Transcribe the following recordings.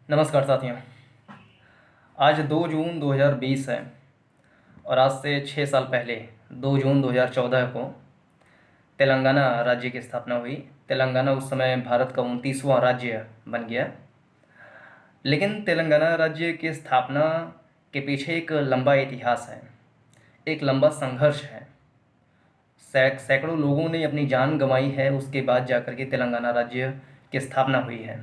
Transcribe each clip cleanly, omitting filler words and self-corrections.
नमस्कार साथियों। आज 2 जून 2020 है और आज से 6 साल पहले 2 जून 2014 को तेलंगाना राज्य की स्थापना हुई। तेलंगाना उस समय भारत का 29वां राज्य बन गया। लेकिन तेलंगाना राज्य की स्थापना के पीछे एक लंबा इतिहास है, एक लंबा संघर्ष है। सैकड़ों लोगों ने अपनी जान गंवाई है, उसके बाद जाकर के तेलंगाना राज्य की स्थापना हुई है।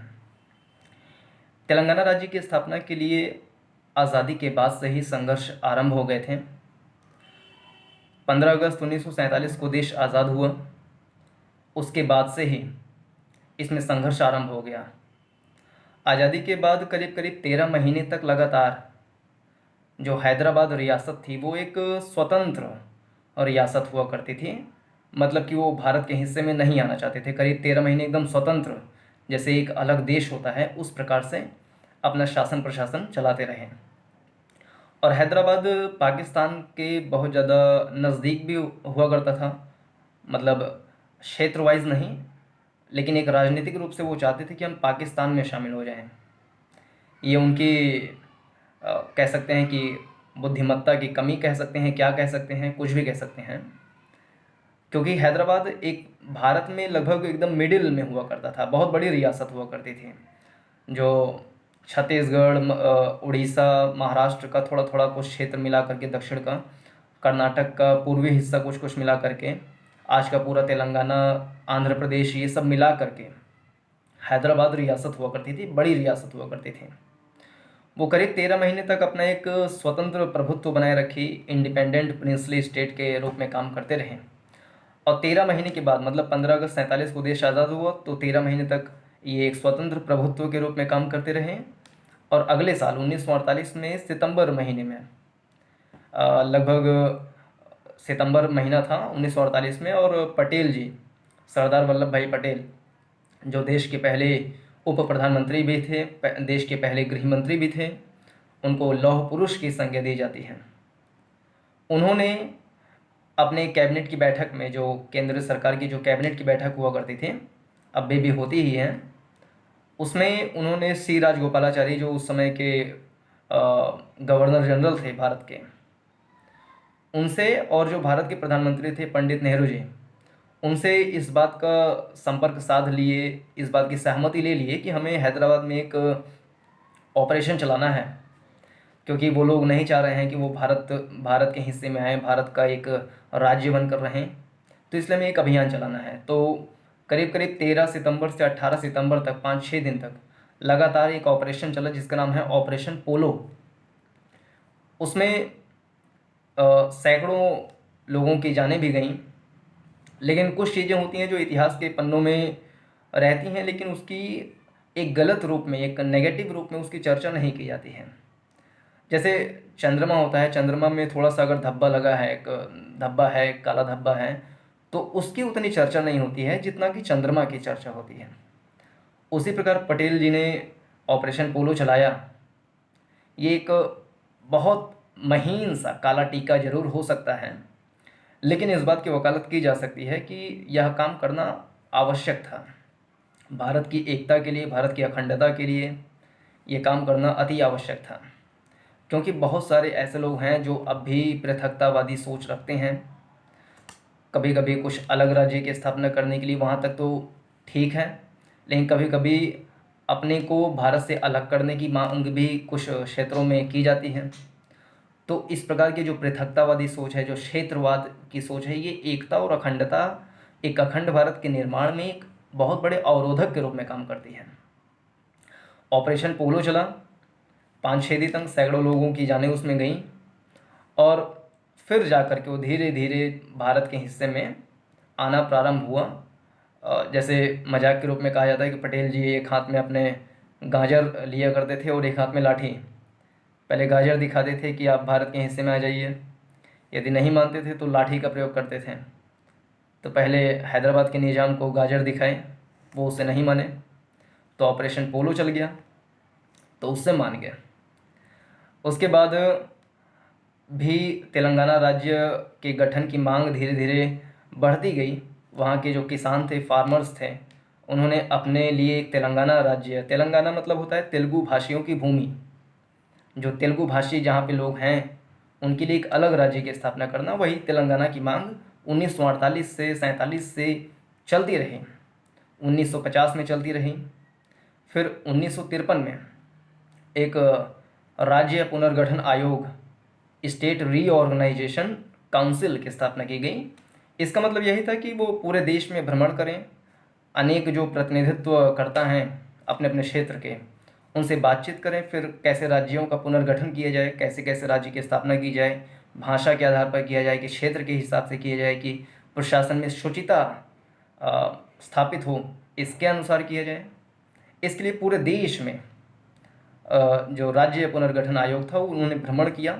तेलंगाना राज्य की स्थापना के लिए आज़ादी के बाद से ही संघर्ष आरंभ हो गए थे। 15 अगस्त 1947 को देश आज़ाद हुआ, उसके बाद से ही इसमें संघर्ष आरंभ हो गया। आज़ादी के बाद करीब करीब 13 महीने तक लगातार जो हैदराबाद रियासत थी वो एक स्वतंत्र रियासत हुआ करती थी। मतलब कि वो भारत के हिस्से में नहीं आना चाहते थे। करीब 13 महीने एकदम स्वतंत्र, जैसे एक अलग देश होता है उस प्रकार से अपना शासन प्रशासन चलाते रहे। और हैदराबाद पाकिस्तान के बहुत ज़्यादा नज़दीक भी हुआ करता था, मतलब क्षेत्र वाइज नहीं, लेकिन एक राजनीतिक रूप से वो चाहते थे कि हम पाकिस्तान में शामिल हो जाएं। ये उनकी कह सकते हैं कि बुद्धिमत्ता की कमी कह सकते हैं, क्या कह सकते हैं, कुछ भी कह सकते हैं। क्योंकि हैदराबाद एक भारत में लगभग एकदम मिडिल में हुआ करता था, बहुत बड़ी रियासत हुआ करती थी, जो छत्तीसगढ़, उड़ीसा, महाराष्ट्र का थोड़ा थोड़ा कुछ क्षेत्र मिला करके, दक्षिण का कर्नाटक का पूर्वी हिस्सा कुछ कुछ मिला करके, आज का पूरा तेलंगाना, आंध्र प्रदेश, ये सब मिला करके हैदराबाद रियासत हुआ करती थी, बड़ी रियासत हुआ करती थी। वो करीब 13 महीने तक अपना एक स्वतंत्र प्रभुत्व बनाए रखी, इंडिपेंडेंट प्रिंसली स्टेट के रूप में काम करते रहे। और 13 महीने के बाद, मतलब 15 अगस्त 47 को देश आज़ाद हुआ, तो 13 महीने तक ये एक स्वतंत्र प्रभुत्व के रूप में काम करते रहे। और अगले साल 1948 में सितंबर महीने में, लगभग सितंबर महीना था 1948 में, और पटेल जी, सरदार वल्लभ भाई पटेल, जो देश के पहले उप प्रधानमंत्री भी थे, देश के पहले गृह मंत्री भी थे, उनको लौह पुरुष की संज्ञा दी जाती है। उन्होंने अपने कैबिनेट की बैठक में, जो केंद्र सरकार की जो कैबिनेट की बैठक हुआ करती थी, अब भी होती ही है, उसमें उन्होंने सी राजगोपालाचारी, जो उस समय के गवर्नर जनरल थे भारत के, उनसे, और जो भारत के प्रधानमंत्री थे पंडित नेहरू जी, उनसे इस बात का संपर्क साध लिए, इस बात की सहमति ले लिए कि हमें हैदराबाद में एक ऑपरेशन चलाना है, क्योंकि वो लोग नहीं चाह रहे हैं कि वो भारत के हिस्से में आए, भारत का एक राज्य बनकर रहें। तो इसलिए हमें एक अभियान चलाना है। तो करीब करीब 13 सितंबर से 18 सितंबर तक, 5-6 दिन तक लगातार एक ऑपरेशन चला, जिसका नाम है ऑपरेशन पोलो। उसमें सैकड़ों लोगों की जानें भी गईं। लेकिन कुछ चीज़ें होती हैं जो इतिहास के पन्नों में रहती हैं, लेकिन उसकी एक गलत रूप में, एक नेगेटिव रूप में उसकी चर्चा नहीं की जाती है। जैसे चंद्रमा होता है, चंद्रमा में थोड़ा सा अगर धब्बा लगा है, एक धब्बा है, एक काला धब्बा है, तो उसकी उतनी चर्चा नहीं होती है जितना कि चंद्रमा की चर्चा होती है। उसी प्रकार पटेल जी ने ऑपरेशन पोलो चलाया। ये एक बहुत महीन सा काला टीका जरूर हो सकता है, लेकिन इस बात की वकालत की जा सकती है कि यह काम करना आवश्यक था। भारत की एकता के लिए, भारत की अखंडता के लिए ये काम करना अति आवश्यक था। क्योंकि बहुत सारे ऐसे लोग हैं जो अब भी पृथकतावादी सोच रखते हैं। कभी कभी कुछ अलग राज्य की स्थापना करने के लिए, वहाँ तक तो ठीक है, लेकिन कभी कभी अपने को भारत से अलग करने की मांग भी कुछ क्षेत्रों में की जाती है। तो इस प्रकार की जो पृथकतावादी सोच है, जो क्षेत्रवाद की सोच है, ये एकता और अखंडता, एक अखंड भारत के निर्माण में एक बहुत बड़े अवरोधक के रूप में काम करती है। ऑपरेशन पोलो चला, 5-6 दिन तक सैकड़ों लोगों की जानें उसमें गईं, और फिर जा कर के वो धीरे धीरे भारत के हिस्से में आना प्रारंभ हुआ। जैसे मजाक के रूप में कहा जाता है कि पटेल जी एक हाथ में अपने गाजर लिया करते थे और एक हाथ में लाठी। पहले गाजर दिखाते थे कि आप भारत के हिस्से में आ जाइए, यदि नहीं मानते थे तो लाठी का प्रयोग करते थे। तो पहले हैदराबाद के निज़ाम को गाजर दिखाए, वो उससे नहीं माने, तो ऑपरेशन पोलो चल गया, तो उससे मान गए। उसके बाद भी तेलंगाना राज्य के गठन की मांग धीरे धीरे बढ़ती गई। वहाँ के जो किसान थे, फार्मर्स थे, उन्होंने अपने लिए एक तेलंगाना राज्य, तेलंगाना मतलब होता है तेलुगु भाषियों की भूमि, जो तेलुगु भाषी जहाँ पे लोग हैं उनके लिए एक अलग राज्य की स्थापना करना, वही तेलंगाना की मांग 1948 से 47 से चलती रही, 1950 में चलती रही। फिर 1953 में एक राज्य पुनर्गठन आयोग, स्टेट रीऑर्गेनाइजेशन काउंसिल की स्थापना की गई। इसका मतलब यही था कि वो पूरे देश में भ्रमण करें, अनेक जो प्रतिनिधित्व करता हैं अपने अपने क्षेत्र के, उनसे बातचीत करें, फिर कैसे राज्यों का पुनर्गठन किया जाए, कैसे कैसे राज्य की स्थापना की जाए, भाषा के आधार पर किया जाए कि क्षेत्र के हिसाब से किया जाए, कि प्रशासन में शुचिता स्थापित हो, इसके अनुसार किया जाए। इसके लिए पूरे देश में जो राज्य पुनर्गठन आयोग था उन्होंने भ्रमण किया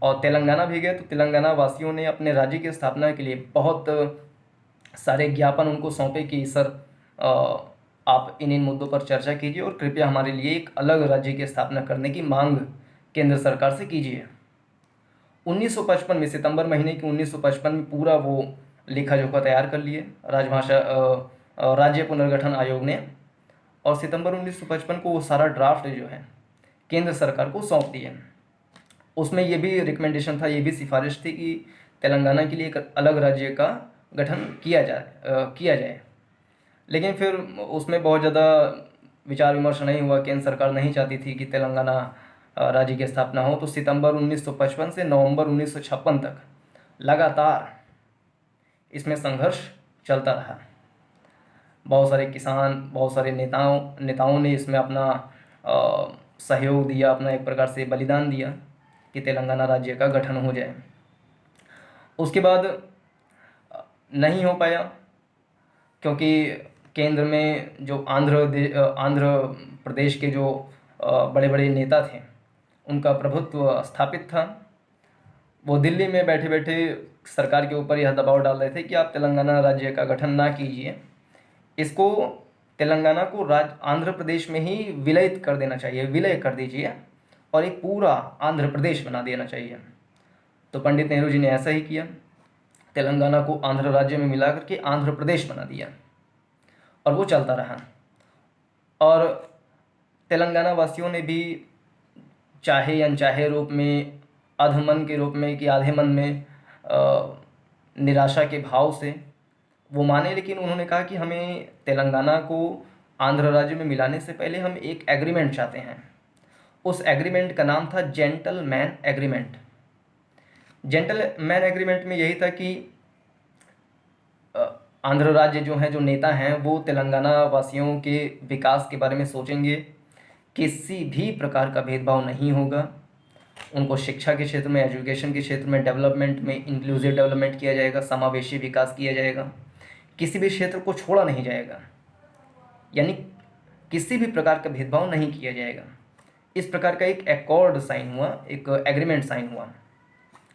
और तेलंगाना भी गए। तो तेलंगाना वासियों ने अपने राज्य की स्थापना के लिए बहुत सारे ज्ञापन उनको सौंपे कि सर आप इन मुद्दों पर चर्चा कीजिए और कृपया हमारे लिए एक अलग राज्य की स्थापना करने की मांग केंद्र सरकार से कीजिए। 1955 में, सितंबर महीने के 1955 में पूरा वो लेखा जोखा तैयार कर लिए राजभाषा राज्य पुनर्गठन आयोग ने, और सितंबर 1955 को वो सारा ड्राफ्ट जो है केंद्र सरकार को सौंप दिए। उसमें ये भी रिकमेंडेशन था, ये भी सिफारिश थी कि तेलंगाना के लिए एक अलग राज्य का गठन किया जाए। लेकिन फिर उसमें बहुत ज़्यादा विचार विमर्श नहीं हुआ, केंद्र सरकार नहीं चाहती थी कि तेलंगाना राज्य की स्थापना हो। तो सितंबर 1955 से नवंबर 1956 तक लगातार इसमें संघर्ष चलता रहा। बहुत सारे किसान, बहुत सारे नेताओं ने इसमें अपना सहयोग दिया, अपना एक प्रकार से बलिदान दिया कि तेलंगाना राज्य का गठन हो जाए। उसके बाद नहीं हो पाया, क्योंकि केंद्र में जो आंध्र प्रदेश के जो बड़े बड़े नेता थे उनका प्रभुत्व स्थापित था। वो दिल्ली में बैठे बैठे सरकार के ऊपर यह दबाव डाल रहे थे कि आप तेलंगाना राज्य का गठन ना कीजिए, इसको तेलंगाना को आंध्र प्रदेश में ही विलय कर देना चाहिए, विलय कर दीजिए और एक पूरा आंध्र प्रदेश बना देना चाहिए। तो पंडित नेहरू जी ने ऐसा ही किया, तेलंगाना को आंध्र राज्य में मिला करके आंध्र प्रदेश बना दिया और वो चलता रहा। और तेलंगाना वासियों ने भी चाहे अनचाहे रूप में, अधमन के रूप में कि आधे मन में, निराशा के भाव से वो माने, लेकिन उन्होंने कहा कि हमें तेलंगाना को आंध्र राज्य में मिलाने से पहले हम एक एग्रीमेंट चाहते हैं। उस एग्रीमेंट का नाम था जेंटलमैन एग्रीमेंट। जेंटलमैन एग्रीमेंट में यही था कि आंध्र राज्य जो है, जो नेता हैं, वो तेलंगाना वासियों के विकास के बारे में सोचेंगे, किसी भी प्रकार का भेदभाव नहीं होगा, उनको शिक्षा के क्षेत्र में, एजुकेशन के क्षेत्र में, डेवलपमेंट में इंक्लूसिव डेवलपमेंट किया जाएगा, समावेशी विकास किया जाएगा, किसी भी क्षेत्र को छोड़ा नहीं जाएगा, यानी किसी भी प्रकार का भेदभाव नहीं किया जाएगा। इस प्रकार का एक एकॉर्ड साइन हुआ, एक एग्रीमेंट साइन हुआ,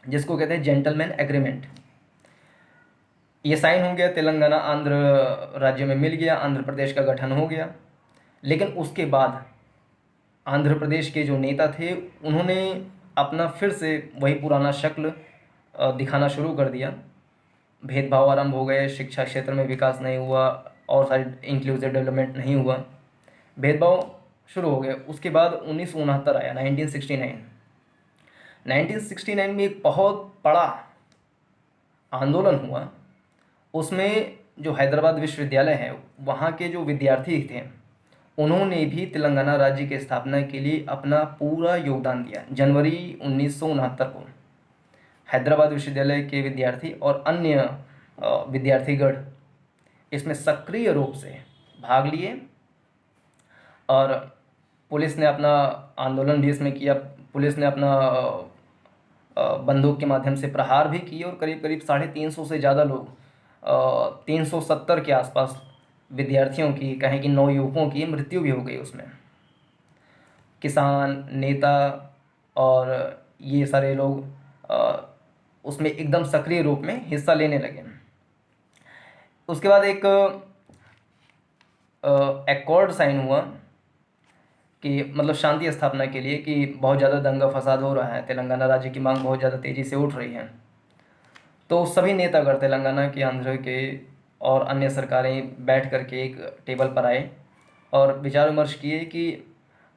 जिसको कहते हैं जेंटलमैन एग्रीमेंट। ये साइन हो गया, तेलंगाना आंध्र राज्य में मिल गया, आंध्र प्रदेश का गठन हो गया। लेकिन उसके बाद आंध्र प्रदेश के जो नेता थे उन्होंने अपना फिर से वही पुराना शक्ल दिखाना शुरू कर दिया। भेदभाव आरंभ हो गए, शिक्षा क्षेत्र में विकास नहीं हुआ और सारी इंक्लूसिव डेवलपमेंट नहीं हुआ, भेदभाव शुरू हो गए। उसके बाद 1969 आया, 1969 में एक बहुत बड़ा आंदोलन हुआ। उसमें जो हैदराबाद विश्वविद्यालय है, वहाँ के जो विद्यार्थी थे उन्होंने भी तेलंगाना राज्य की स्थापना के लिए अपना पूरा योगदान दिया। जनवरी 1969 को हैदराबाद विश्वविद्यालय के विद्यार्थी और अन्य विद्यार्थीगण इसमें सक्रिय रूप से भाग लिए और पुलिस ने अपना आंदोलन भी इसमें किया। पुलिस ने अपना बंदूक के माध्यम से प्रहार भी किए और करीब करीब 350 से ज़्यादा लोग, 370 के आसपास विद्यार्थियों की, कहें कि 9 युवकों की मृत्यु भी हो गई उसमें। किसान, नेता और ये सारे लोग उसमें एकदम सक्रिय रूप में हिस्सा लेने लगे। उसके बाद एक एकॉर्ड साइन हुआ कि मतलब शांति स्थापना के लिए, कि बहुत ज़्यादा दंगा फसाद हो रहा है, तेलंगाना राज्य की मांग बहुत ज़्यादा तेज़ी से उठ रही है। तो सभी नेतागण तेलंगाना के, आंध्र के और अन्य सरकारें बैठ कर के एक टेबल पर आए और विचार विमर्श किए कि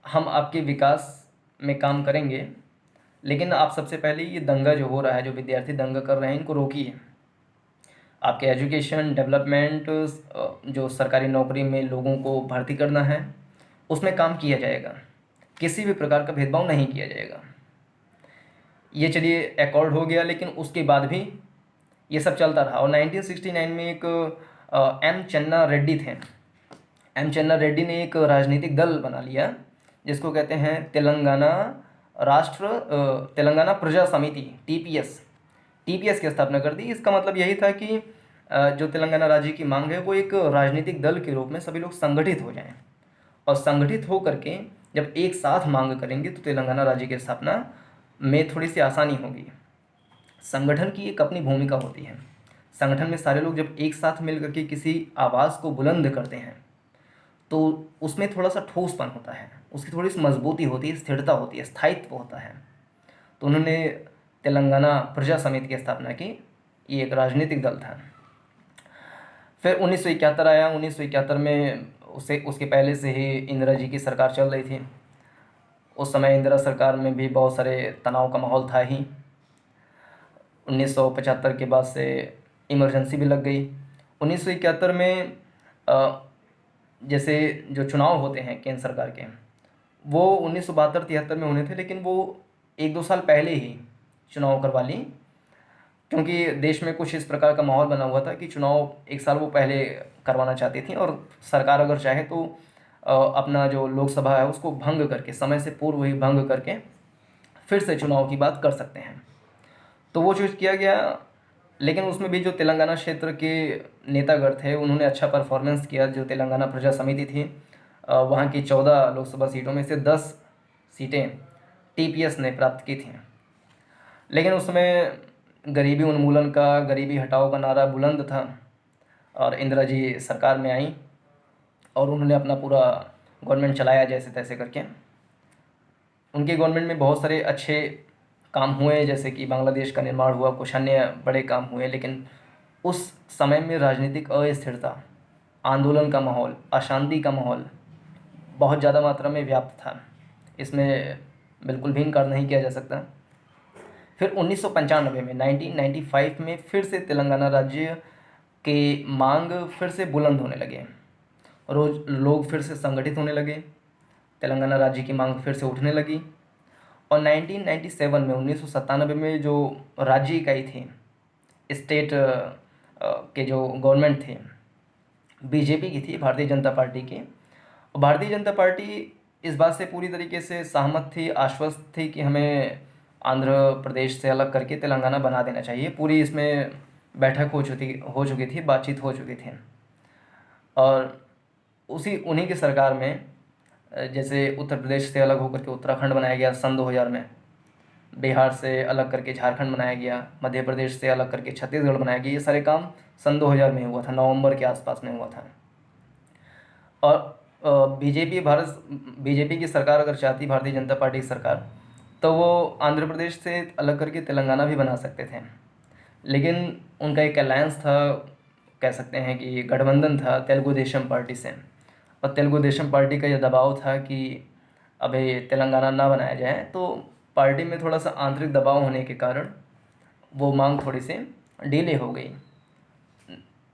हम आपके विकास में काम करेंगे, लेकिन आप सबसे पहले ये दंगा जो हो रहा है, जो विद्यार्थी दंगा कर रहे हैं, इनको रोकिए। आपके एजुकेशन डेवलपमेंट, जो सरकारी नौकरी में लोगों को भर्ती करना है, उसमें काम किया जाएगा, किसी भी प्रकार का भेदभाव नहीं किया जाएगा। ये चलिए एकॉर्ड हो गया, लेकिन उसके बाद भी ये सब चलता रहा। और 1969 में एक एम चन्ना रेड्डी थे। एम चन्ना रेड्डी ने एक राजनीतिक दल बना लिया जिसको कहते हैं तेलंगाना प्रजा समिति, टीपीएस। टीपीएस की स्थापना कर दी। इसका मतलब यही था कि जो तेलंगाना राज्य की मांग है वो एक राजनीतिक दल के रूप में सभी लोग संगठित हो जाएं, और संगठित हो करके जब एक साथ मांग करेंगे तो तेलंगाना राज्य की स्थापना में थोड़ी सी आसानी होगी। संगठन की एक अपनी भूमिका होती है। संगठन में सारे लोग जब एक साथ मिल करके किसी आवाज़ को बुलंद करते हैं तो उसमें थोड़ा सा ठोसपन होता है, उसकी थोड़ी सी मजबूती होती है, स्थिरता होती है, स्थायित्व होता है। तो उन्होंने तेलंगाना प्रजा समिति की स्थापना की। ये एक राजनीतिक दल था। फिर 1971 आया। 1971 में उसके पहले से ही इंदिरा जी की सरकार चल रही थी। उस समय इंदिरा सरकार में भी बहुत सारे तनाव का माहौल था ही। 1975 के बाद से इमरजेंसी भी लग गई। 1971 में जैसे जो चुनाव होते हैं केंद्र सरकार के, वो 1972-73 में होने थे, लेकिन वो 1-2 साल पहले ही चुनाव करवा ली, क्योंकि देश में कुछ इस प्रकार का माहौल बना हुआ था कि चुनाव 1 साल वो पहले करवाना चाहती थी, और सरकार अगर चाहे तो अपना जो लोकसभा है उसको भंग करके, समय से पूर्व ही भंग करके फिर से चुनाव की बात कर सकते हैं। तो वो चीज़ किया गया, लेकिन उसमें भी जो तेलंगाना क्षेत्र के नेतागण थे उन्होंने अच्छा परफॉर्मेंस किया। जो तेलंगाना प्रजा समिति थी, वहाँ की 14 लोकसभा सीटों में से 10 सीटें टीपीएस ने प्राप्त की थीं। लेकिन उसमें गरीबी उन्मूलन का, गरीबी हटाओ का नारा बुलंद था, और इंदिरा जी सरकार में आई और उन्होंने अपना पूरा गवर्नमेंट चलाया जैसे तैसे करके। उनके गवर्नमेंट में बहुत सारे अच्छे काम हुए, जैसे कि बांग्लादेश का निर्माण हुआ, कुछ अन्य बड़े काम हुए, लेकिन उस समय में राजनीतिक अस्थिरता, आंदोलन का माहौल, अशांति का माहौल बहुत ज़्यादा मात्रा में व्याप्त था। इसमें बिल्कुल भी इनकार नहीं किया जा सकता। फिर 1995 में 1995 में फिर से तेलंगाना राज्य के मांग फिर से बुलंद होने लगे। रोज लोग फिर से संगठित होने लगे, तेलंगाना राज्य की मांग फिर से उठने लगी। और 1997 में 1997 में जो राज्य इकाई थी, स्टेट के जो गवर्नमेंट थे, बीजेपी की थी, भारतीय जनता पार्टी की। और भारतीय जनता पार्टी इस बात से पूरी तरीके से सहमत थी, आश्वस्त थी कि हमें आंध्र प्रदेश से अलग करके तेलंगाना बना देना चाहिए। पूरी इसमें बैठक हो चुकी थी, बातचीत हो चुकी थी। और उन्हीं की सरकार में जैसे उत्तर प्रदेश से अलग होकर के उत्तराखंड बनाया गया सन 2000 में, बिहार से अलग करके झारखंड बनाया गया, मध्य प्रदेश से अलग करके छत्तीसगढ़ बनाया गया। ये सारे काम सन 2000 में हुआ था, नवंबर के आसपास में हुआ था। और बीजेपी की सरकार अगर चाहती, भारतीय जनता पार्टी की सरकार, तो वो आंध्र प्रदेश से अलग करके तेलंगाना भी बना सकते थे। लेकिन उनका एक अलायंस था, कह सकते हैं कि गठबंधन था तेलुगु देशम पार्टी से। और तेलुगु देशम पार्टी का यह दबाव था कि अभी तेलंगाना ना बनाया जाए, तो पार्टी में थोड़ा सा आंतरिक दबाव होने के कारण वो मांग थोड़ी सी डिले हो गई।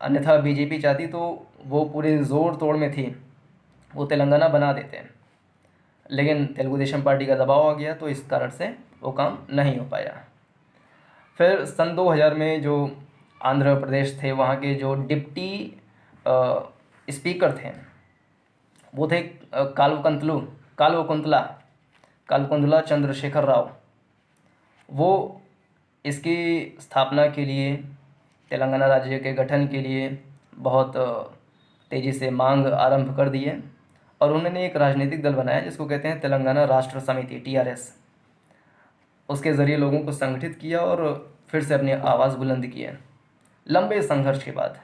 अन्यथा बीजेपी चाहती तो वो पूरे ज़ोर तोड़ में थी, वो तेलंगाना बना देते, लेकिन तेलुगु देशम पार्टी का दबाव आ गया, तो इस कारण से वो काम नहीं हो पाया। फिर सन 2000 में जो आंध्र प्रदेश थे, वहाँ के जो डिप्टी स्पीकर थे वो थे कालवकुंतला चंद्रशेखर राव। वो इसकी स्थापना के लिए, तेलंगाना राज्य के गठन के लिए बहुत तेज़ी से मांग आरंभ कर दिए, और उन्होंने एक राजनीतिक दल बनाया जिसको कहते हैं तेलंगाना राष्ट्र समिति, टीआरएस। उसके ज़रिए लोगों को संगठित किया और फिर से अपनी आवाज़ बुलंद किया। लंबे संघर्ष के बाद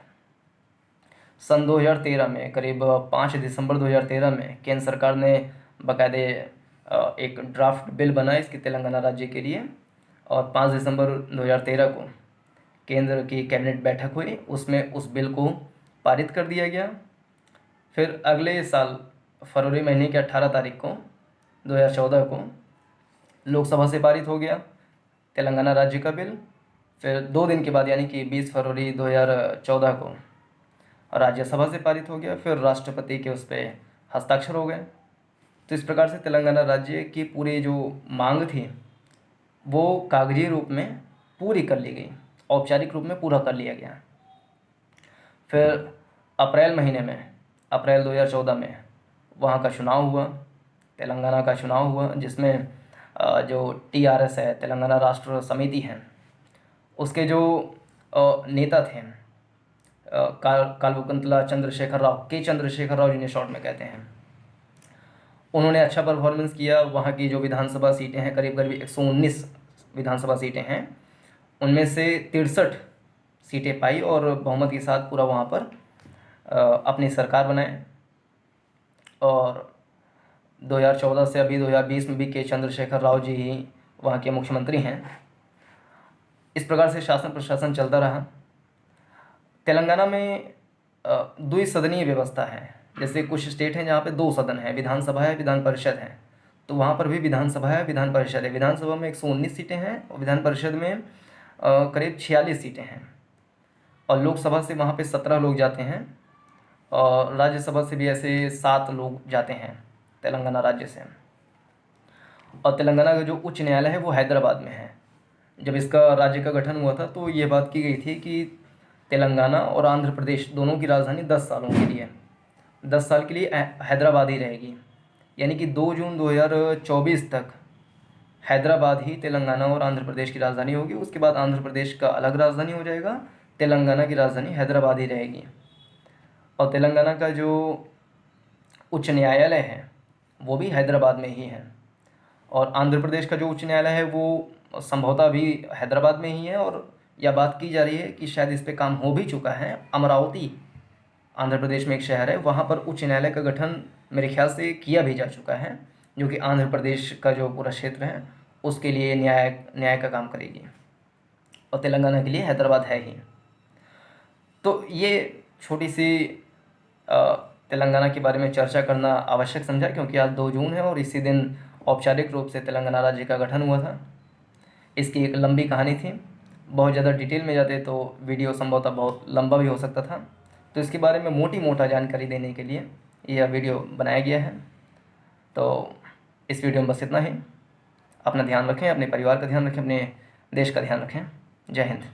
सन 2013 में, करीब 5 दिसंबर 2013 में, केंद्र सरकार ने बाकायदे एक ड्राफ्ट बिल बनाया इसके तेलंगाना राज्य के लिए, और 5 दिसंबर 2013 को केंद्र की कैबिनेट बैठक हुई, उसमें उस बिल को पारित कर दिया गया। फिर अगले साल फरवरी महीने की 18 तारीख को 2014 को लोकसभा से पारित हो गया तेलंगाना राज्य का बिल। फिर 2 दिन के बाद यानी कि 20 फरवरी 2014 को राज्यसभा से पारित हो गया। फिर राष्ट्रपति के उस पर हस्ताक्षर हो गए। तो इस प्रकार से तेलंगाना राज्य की पूरी जो मांग थी वो कागजी रूप में पूरी कर ली गई, औपचारिक रूप में पूरा कर लिया गया। फिर अप्रैल महीने में, अप्रैल 2014 में वहाँ का चुनाव हुआ, तेलंगाना का चुनाव हुआ, जिसमें जो TRS है, तेलंगाना राष्ट्र समिति है, उसके जो नेता थे कालवकुंतला चंद्रशेखर राव, के चंद्रशेखर राव जिन्हें शॉर्ट में कहते हैं, उन्होंने अच्छा परफॉर्मेंस किया। वहाँ की जो विधानसभा सीटें हैं, करीब करीब 119 विधानसभा सीटें हैं, उनमें से 63 सीटें पाई और बहुमत के साथ पूरा वहाँ पर अपनी सरकार बनाए। और 2014 से अभी 2020 में भी के चंद्रशेखर राव जी ही वहाँ के मुख्यमंत्री हैं। इस प्रकार से शासन प्रशासन चलता रहा। तेलंगाना में द्विसदनीय व्यवस्था है। जैसे कुछ स्टेट हैं जहाँ पे 2 सदन है, विधानसभा है, विधान परिषद है, तो वहाँ पर भी विधानसभा है, विधान परिषद है। विधानसभा में 119 सीटें हैं और विधान परिषद में करीब 46 सीटें हैं। और लोकसभा से वहाँ पे 17 लोग जाते हैं और राज्यसभा से भी ऐसे 7 लोग जाते हैं तेलंगाना राज्य से। और तेलंगाना का जो उच्च न्यायालय है वो हैदराबाद में है। जब इसका राज्य का गठन हुआ था तो ये बात की गई थी कि तेलंगाना और आंध्र प्रदेश दोनों की राजधानी 10 सालों के लिए, 10 साल के लिए हैदराबाद ही रहेगी। यानी कि 2 जून 2024 तक हैदराबाद ही तेलंगाना और आंध्र प्रदेश की राजधानी होगी। उसके बाद आंध्र प्रदेश का अलग राजधानी हो जाएगा, तेलंगाना की राजधानी हैदराबाद ही रहेगी। और तेलंगाना का जो उच्च न्यायालय है वो भी हैदराबाद में ही है। और आंध्र प्रदेश का जो उच्च न्यायालय है वो संभवतः भी हैदराबाद में ही है। और यह बात की जा रही है कि शायद इस पे काम हो भी चुका है। अमरावती आंध्र प्रदेश में एक शहर है, वहाँ पर उच्च न्यायालय का गठन मेरे ख्याल से किया भी जा चुका है, जो कि आंध्र प्रदेश का जो पूरा क्षेत्र है उसके लिए न्याय का काम करेगी। और तेलंगाना के लिए हैदराबाद है ही। तो ये छोटी सी तेलंगाना के बारे में चर्चा करना आवश्यक समझा, क्योंकि आज 2 जून है और इसी दिन औपचारिक रूप से तेलंगाना राज्य का गठन हुआ था। इसकी एक लंबी कहानी थी, बहुत ज़्यादा डिटेल में जाते तो वीडियो संभवतः बहुत लंबा भी हो सकता था। तो इसके बारे में मोटी मोटा जानकारी देने के लिए यह वीडियो बनाया गया है। तो इस वीडियो में बस इतना ही। अपना ध्यान रखें, अपने परिवार का ध्यान रखें, अपने देश का ध्यान रखें। जय हिंद।